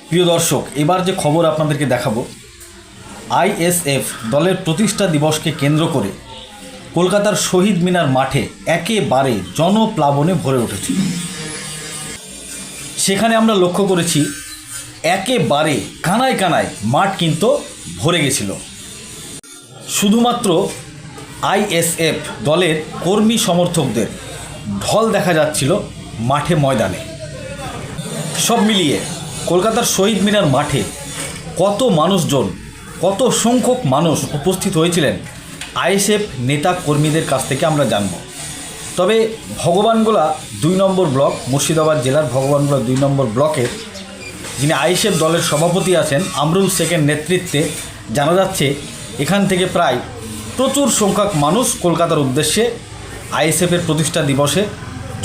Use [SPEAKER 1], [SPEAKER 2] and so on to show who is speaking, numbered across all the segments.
[SPEAKER 1] প্রিয় দর্শক, এবার যে খবর আপনাদেরকে দেখাবো, আইএসএফ দলের প্রতিষ্ঠা দিবসকে কেন্দ্র করে কলকাতার শহীদ মিনার মাঠে একেবারে জনপ্লাবনে ভরে উঠেছে। সেখানে আমরা লক্ষ্য করেছি একেবারে কানায় কানায় মাঠ কিন্তু ভরে গেছিল। শুধুমাত্র আইএসএফ দলের কর্মী সমর্থকদের ঢল দেখা যাচ্ছিল মাঠে ময়দানে। সব মিলিয়ে কলকাতার শহীদ মিনার মাঠে কত মানুষজন, কত সংখ্যক মানুষ উপস্থিত হয়েছিলেন আইএসএফ নেতা কর্মীদের কাছ থেকে আমরা জানব। তবে ভগবানগোলা ২ নম্বর ব্লক, মুর্শিদাবাদ জেলার ভগবানগোলা ২ নম্বর ব্লকের যিনি আইএসএফ দলের সভাপতি আছেন আমরুল শেখের নেতৃত্বে জানা যাচ্ছে এখান থেকে প্রায় প্রচুর সংখ্যক মানুষ কলকাতার উদ্দেশ্যে আইএসএফের প্রতিষ্ঠা দিবসে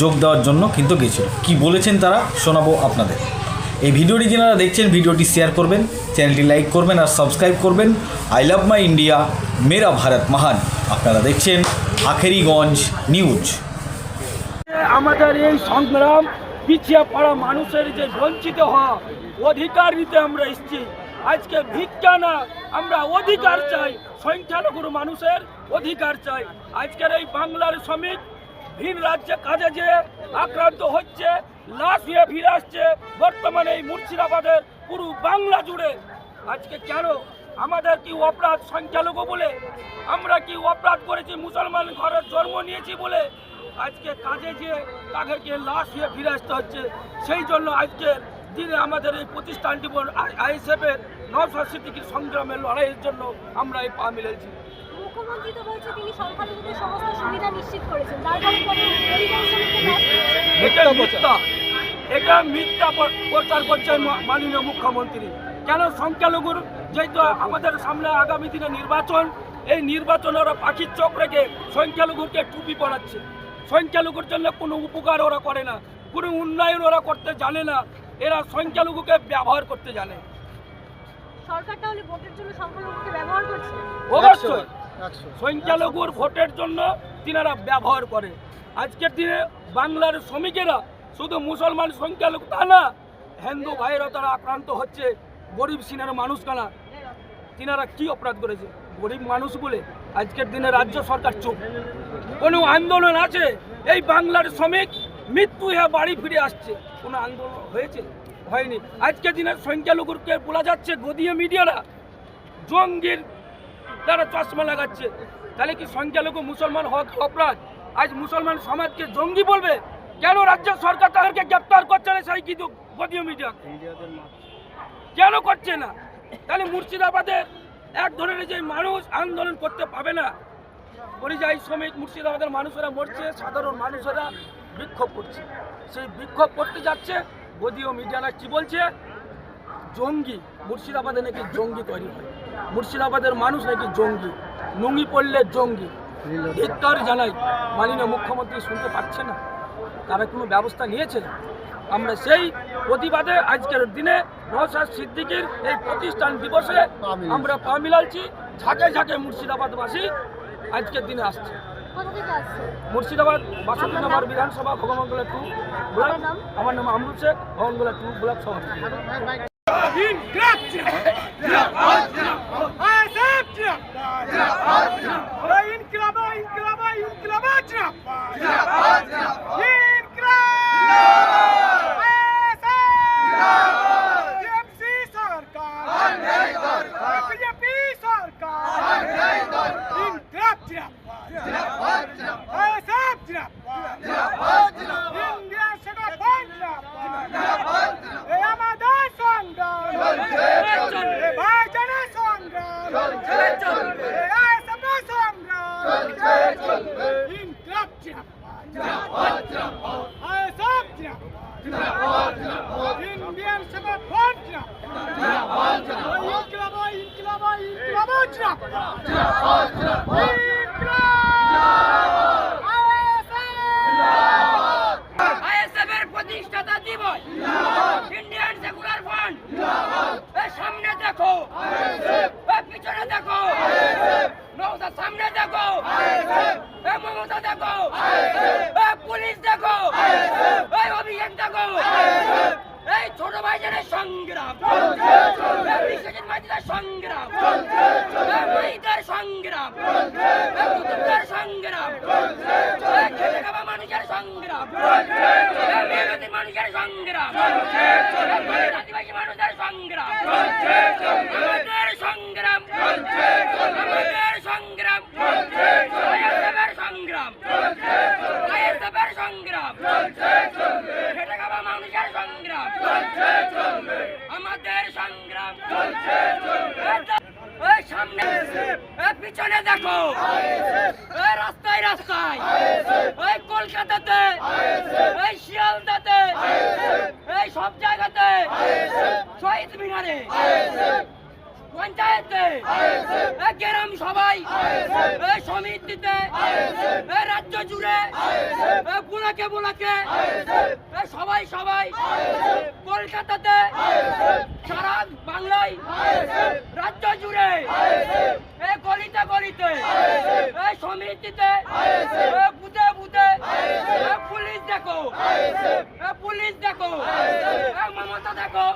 [SPEAKER 1] যোগ দেওয়ার জন্য কিন্তু গেছিল। কি বলেছেন তারা শোনাবো আপনাদের। এই ভিডিওটি যারা দেখছেন, ভিডিওটি শেয়ার করবেন, চ্যানেলটি লাইক করবেন আর সাবস্ক্রাইব করবেন। আই লাভ মাই ইন্ডিয়া, মেরা ভারত মহান। আপনারা দেখছেন আখেরিগঞ্জ নিউজ।
[SPEAKER 2] আমাদের এই সংগ্রাম পিছিয়ে পড়া মানুষের যে বঞ্চিত হওয়া অধিকার নিতে আমরা এসেছি। আজকে ভিক্ষা না, আমরা অধিকার চাই, সংখ্যালঘুর মানুষের অধিকার চাই। আজকের এই বাংলার শ্রমিক ভিন রাজ্যে কাজে যে আক্রান্ত হচ্ছে, লাশ হয়ে ফিরে আসছে বর্তমানে এই মুর্শিদাবাদের পুরো বাংলা জুড়ে। আজকে কেন? আমাদের কি অপরাধ সংখ্যালঘু বলে? আমরা কি অপরাধ করেছি মুসলমান ঘরের জন্ম নিয়েছি বলে? আজকে কাজে যে তাদেরকে লাশ হয়ে ফিরে আসতে হচ্ছে। সেই জন্য আজকের দিনে আমাদের এই প্রতিষ্ঠানটি আইএসএফের নওশাদ সিদ্দিকীর সংগ্রামের লড়াইয়ের জন্য আমরা এই পা মিলেছি।
[SPEAKER 3] মুখ্যমন্ত্রী তো বলছে তিনি সংখ্যালঘুদের সমস্ত সুবিধা নিশ্চিত করেছেন,
[SPEAKER 2] এটা মিথ্যা প্রচার করছেন মাননীয় মুখ্যমন্ত্রী। কেন? সংখ্যালঘুর যেহেতু আমাদের সামনে আগামী দিনে নির্বাচন, এই নির্বাচনে ওরা পাখির চোখ রেখে সংখ্যালঘুকে টুপি পড়াচ্ছে। সংখ্যালঘুর জন্য কোনো উপকার ওরা করে না, কোনো উন্নয়ন ওরা করতে জানে না, এরা সংখ্যালঘুকে ব্যবহার করতে জানে।
[SPEAKER 3] সরকার তাহলে ভোটের জন্য সংখ্যালঘুকে ব্যবহার করছে?
[SPEAKER 2] অবশ্যই সংখ্যালঘুর ভোটের জন্য তিনারা ব্যবহার করে। আজকের দিনে বাংলার শ্রমিকেরা শুধু মুসলমান সংখ্যালঘু তা না, হিন্দু ভাইয়েরা তারা আক্রান্ত হচ্ছে। গরিব সিনের মানুষ কানা, তিনারা কি অপরাধ করেছে? গরিব মানুষ বলে আজকের দিনে রাজ্য সরকার চুপ। কোনো আন্দোলন আছে? এই বাংলার শ্রমিক মৃত্যু হয়ে বাড়ি ফিরে আসছে, কোনো আন্দোলন হয়েছে? হয়নি। আজকের দিনে সংখ্যালঘুকে বলা যাচ্ছে গদিয়ে মিডিয়ারা জঙ্গির তারা চশমা লাগাচ্ছে। তাহলে কি সংখ্যালঘু মুসলমান হক অপরাধ? আজ মুসলমান সমাজকে জঙ্গি বলবে? কেন রাজ্য সরকার তাদেরকে গ্রেপ্তার করছে না? সেই কিন্তু গদিয়ে মিডিয়া কেন করছে না? তাহলে মুর্শিদাবাদের এক ধরনের যে মানুষ আন্দোলন করতে পাবে না। পরিযায়ী শ্রমিক মুর্শিদাবাদের মানুষেরা মরছে, সাধারণ মানুষেরা বিক্ষোভ করছে। সেই বিক্ষোভ করতে যাচ্ছে, গদিও মিডিয়ারা কি বলছে? জঙ্গি। মুর্শিদাবাদে নাকি জঙ্গি তৈরি হয়, মুর্শিদাবাদের মানুষ নাকি জঙ্গি, নুঙ্গি পড়লে জঙ্গি। ধিক্কার জানাই, মাননীয় মুখ্যমন্ত্রী শুনতে পাচ্ছে না, তারা কোনো ব্যবস্থা নিয়েছে? আমরা সেই প্রতিবাদে আজকের দিনে নওশাদ সিদ্দিকীর এই প্রতিষ্ঠান দিবসে আমরা পা মিলাচ্ছি। ঝাঁকে ঝাঁকে মুর্শিদাবাদবাসী আজকের দিনে আসছে। মুর্শিদাবাদ ৬২ নম্বর বিধানসভা ভগবানগোলা 2 ব্লক। আমার নাম আমরুল শেখ, ভগবানগোলা 2 ব্লক সভাপতি।
[SPEAKER 4] আইএসএফের প্রতিষ্ঠাতা দিবস, ইন্ডিয়ান সেকুলার ফ্রন্ট, সামনে দেখো, পিছনে দেখো, নওশাদ সামনে দেখো, মমতা দেখো, পুলিশ দেখো, অভিযান দেখো, এই ছোট ভাইজানের সঙ্গে সংগ্রাম বিশ্বজিৎ মাইতিদের সংগ্রাম মাইদের সংগ্রাম কুতুবদের সংগ্রাম খেটে খাওয়া মানুষের সংগ্রাম মেহনতি মানুষের সংগ্রাম আদিবাসী মানুষের সংগ্রাম আমাদের সংগ্রাম আমাদের সংগ্রাম আইএসএফের সংগ্রাম আইএসএফের সংগ্রাম খেটে খাওয়া মানুষের সংগ্রাম আমাদের সংগ্রাম ওই সামনে পিছনে দেখো রাস্তায় রাস্তায় ওই কলকাতাতে এই শিয়ালদাতে এই সব জায়গাতে শহীদ মিনারে পঞ্চায়েতে গ্রাম সবাই সমিতিতে রাজ্য জুড়ে বুলাকে বুলাকে সবাই সবাই কলকাতাতে সারা বাংলায় রাজ্য জুড়ে গলিতে গলিতে সমিতিতে বুথে বুথে পুলিশ দেখো মমতা দেখো